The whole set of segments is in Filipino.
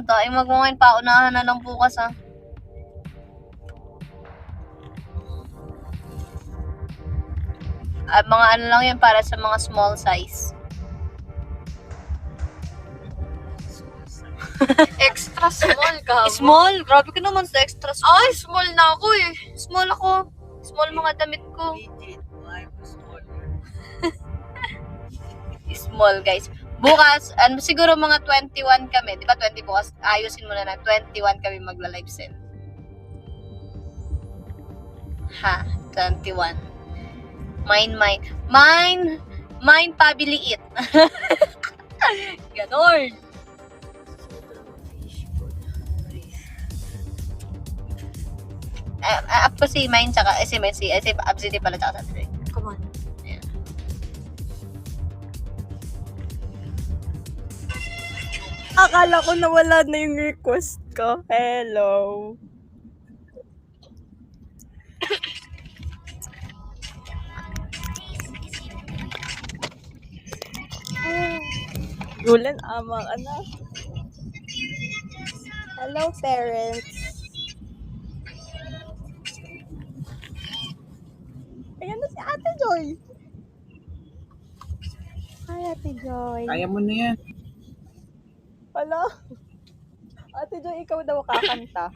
Daing mag-ngayon paunahan na ng bukas ah. Mga ano lang yan para sa mga small size. Extra small ka. Small? Grabe ka naman sa extra small. Ay, small na ako eh. Small ako. Small mga damit ko. Small guys. Bukas, siguro mga 21 kami. Di ba 20 bukas? Ayusin mo na 21 kami magla-live send. Ha, 21. Mine pabiliit. Ganon. Ako si Mine tsaka si Absity pala tsaka sa Come on. Ayan. Akala ko nawala na yung request ko. Hello. Julen, amang anak. Hello, parents. Ayan na si Ate Joy. Hi, Ate Joy. Kaya mo na yan. Hala. Ate Joy, ikaw daw kakanta.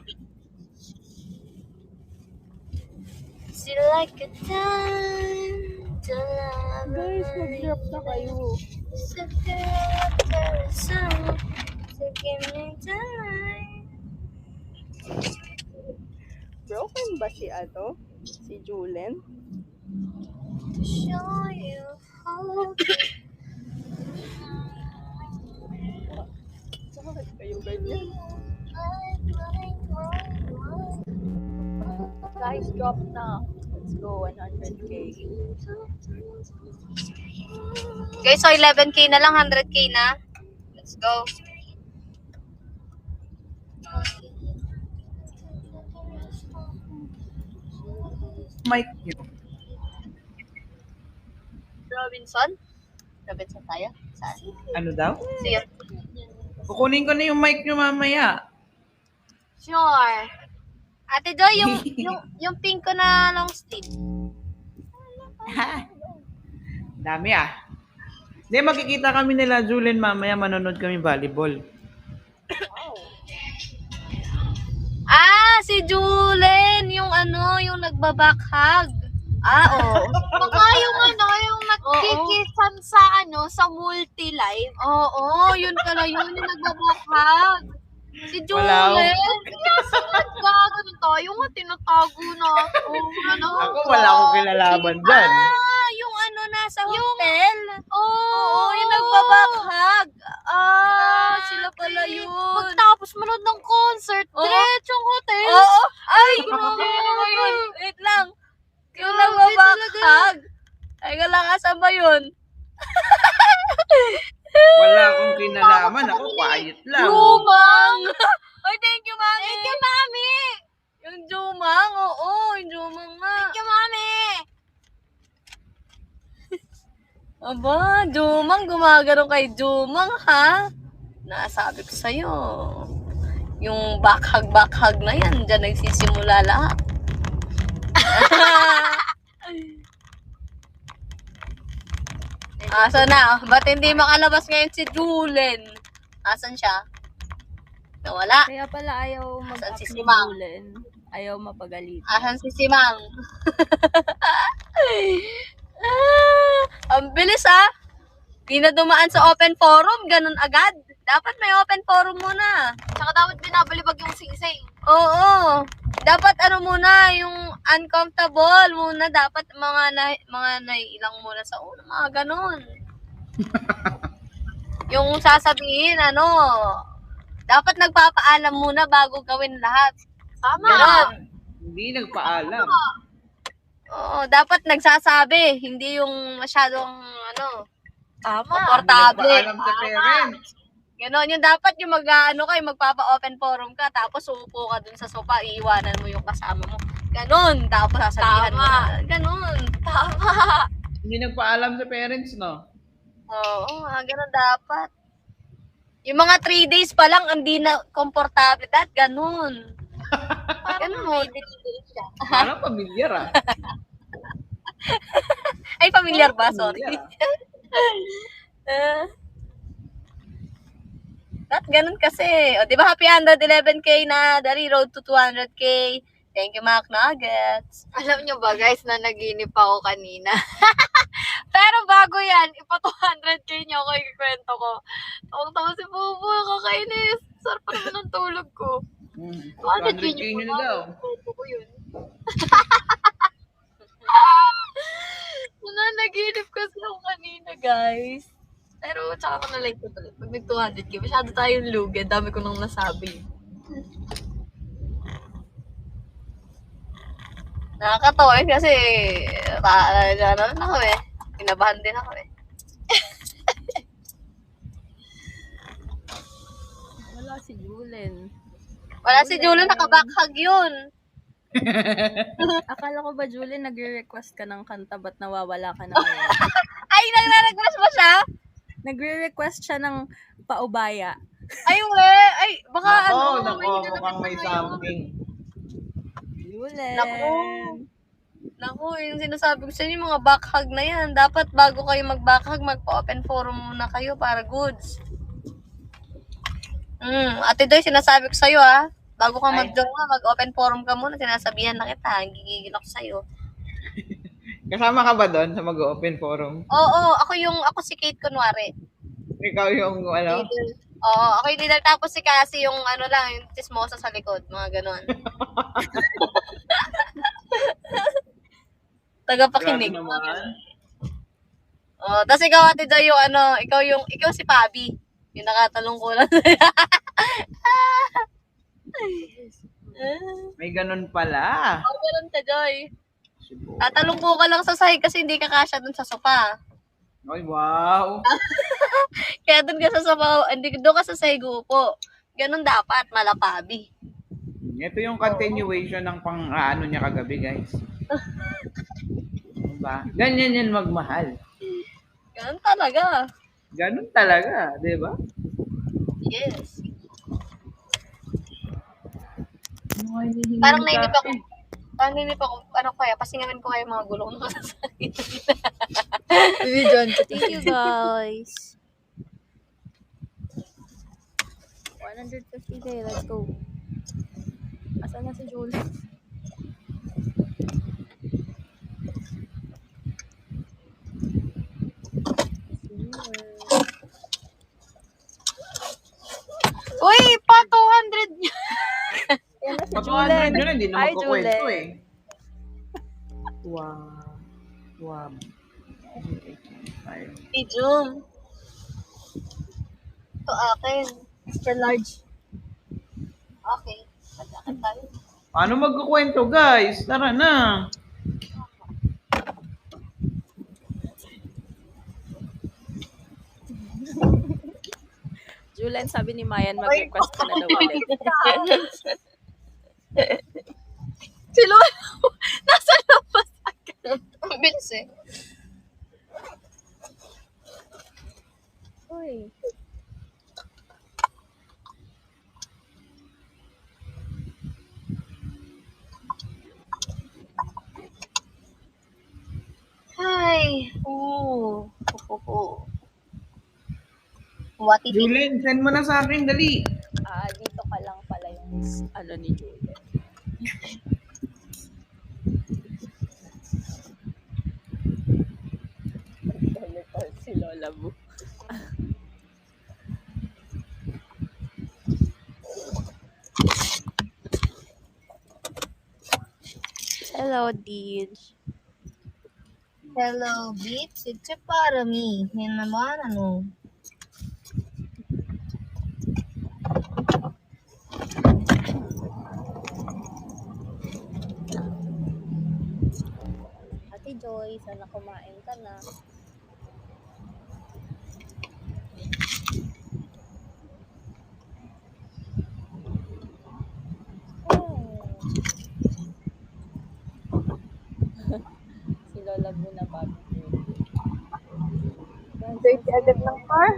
Still like a time to love. Guys, mag-drop na kayo. So good, so give me time. Broken ba si Si Julen? To show you how. Bakit kayo ganyan? Guys, drop na. Let's go, 100k. Guys, so 11k na lang, 100k na. Let's go. Mic nyo. Robinson? Robinson tayo? Saan? Ano daw? Sige. Kukunin ko na yung mic nyo mamaya. Sure. Ate Joy, yung pink ko na long sleeve. Dami ah. Hindi, makikita kami nila Julen mamaya, manonood kami volleyball. Si Julen, yung yung nagbabakhag. Oo. Baka yung yung nagkikisan sa sa multi-live. Oo, yun pala yun, yung nagbabakhag. Si Wala Julen. Kaya sunod gagawin tayo nga, tinatago na ako. Ako wala akong kilalaban dyan. Yung nasa hotel. Oo, yung nagbabakhag. Sila pala yun. Pagtapos manood ng concert, Oo. diretsong hotel. Oo. Ay, Grabe. wait lang. Yung Grabe nagbabakhag. Ay, saan ba yun? Wala akong kinalaman. Ako quiet lang. Jumang! Ay, thank you, Mami! Thank you, Mami! Yung Jumang, oo, yung Jumang nga. Thank you, Mami! Aba, Jumang, gumagano kay Jumang, ha? Nasabi ko sa'yo. Yung bakhag na yan, dyan nagsisimula lahat. Asan na? Ba't hindi makalabas ngayon si Julen? Asan siya? Nawala. Kaya pala ayaw Asan si mag-up ni Simang? Julen. Ayaw mapagalitan. Asan si Simang? Ang bilis Di na dumaan sa open forum, ganun agad. Dapat may open forum muna. Tsaka dapat binabalibag yung sing-sing. Oo. Dapat muna, yung uncomfortable muna. Dapat mga naiilang muna sa ulo. Mga ganun. Yung sasabihin, dapat nagpapaalam muna bago gawin lahat. Tama. Ganon. Hindi nagpaalam. Oo, dapat nagsasabi. Hindi yung masyadong, Tama. komportable. Nagpaalam sa parents. Ganon, yung dapat yung magpapa-open forum ka, tapos uupo ka dun sa sofa, iiwanan mo yung kasama mo. Ganon, tapos sasabihan mo Tama. na. Ganon. Tama. Hindi nagpaalam sa parents, no? Oo, ganon dapat. Yung mga 3 days pa lang, hindi na komportable. Ganun. Ganun. Parang pamilyar ah. Ay, familiar ba? Sorry. Pamilyar, ah. Ganun kasi. O, di ba happy 111K na, Dari, road to 200K. Thank you, Mac Nuggets. Alam nyo ba guys, na naginip ako kanina. Pero bago yan, ipa 200k nyo ako ikikwento ko. Tawang-tawa si Bubu, kakainis. Sarap pa naman ang tulog ko. 200k 200K nyo nyo na daw. Kwento ko yun. Naginip kasi ako kanina guys. Pero tsaka ko na-like ko tuloy. Pag nag 200k, masyado tayong lugi. Dami ko nang nasabi. Nakakatawa kasi, ano ako eh. Kinabahan din ako eh. Wala si Julen. Wala si Julo, nakabakhag yun. Akala ko ba, Julen, nagre-request ka ng kanta, ba't nawawala ka na ngayon? Ay, nagre-request mo siya? Nagre-request siya ng paubaya. Ay, we. Ay, baka Nako, mukhang may something. Julen. Naku, yung sinasabi ko sa inyo, yung mga backhug na yan. Dapat bago kayo mag-backhug, magpa-open forum muna kayo para goods. Ate Doy, sinasabi ko sa'yo ah. Bago ka mag-join mag-open forum ka muna, sinasabihan na kita. Gigigil ako sa'yo. Kasama ka ba doon sa mag-open forum? Oo, ako si Kate kunwari. Ikaw yung ano? Oo, ako yung leader. Tapos si Cassie yung ano lang, yung chismosa sa likod. Mga ganon. Tagapakinig. Grabe naman. Oh, tapos ikaw Ate Joy yung ano, ikaw si Pabi. Yung nakatalong ko lang sa'yo. May ganun pala. Oh, ganun ka, Joy. Tatalong ko ka lang sa sahig kasi hindi ka kasya dun sa sopa. Ay, wow. Kaya dun ka sa sopa, hindi doon ka sa sahig upo. Ganun dapat, malapabi. Ito yung continuation ng pang-ano niya kagabi, guys. Diba? Ganyan yan magmahal. Ganun talaga. Ganun talaga, di ba? Yes. Parang nainip ako. Ano kaya, pasingamin ko kayo mga gulong na sasakit. Thank you, guys. 150k, let's go. Asan na si Julen? Uy, pa 200 Yan na si Patuhan Julen. yun, hindi na Hi, magkukwento Julen. eh. Wow. Wow. Si June. Ito akin. Extra large. Okay. Pagkakan tayo. Paano magkukwento, guys? Tara na. Julen, sabi ni Mayan, mag-request ka na daw ulit. Si Lola, nasa labas agad. Ang bilis eh. Uy. Hi. Ooh. What it is? Julen, send mo na sa akin, dali. Dito ka lang pala yung ano ni Julen. Si Lola Bu. Hello, Deej. Hello, Beats. It's para me. Yan naman, ano. Ate Joy, sana kumain ka na. Si Lola Bu na bago. Dirty agad ng car.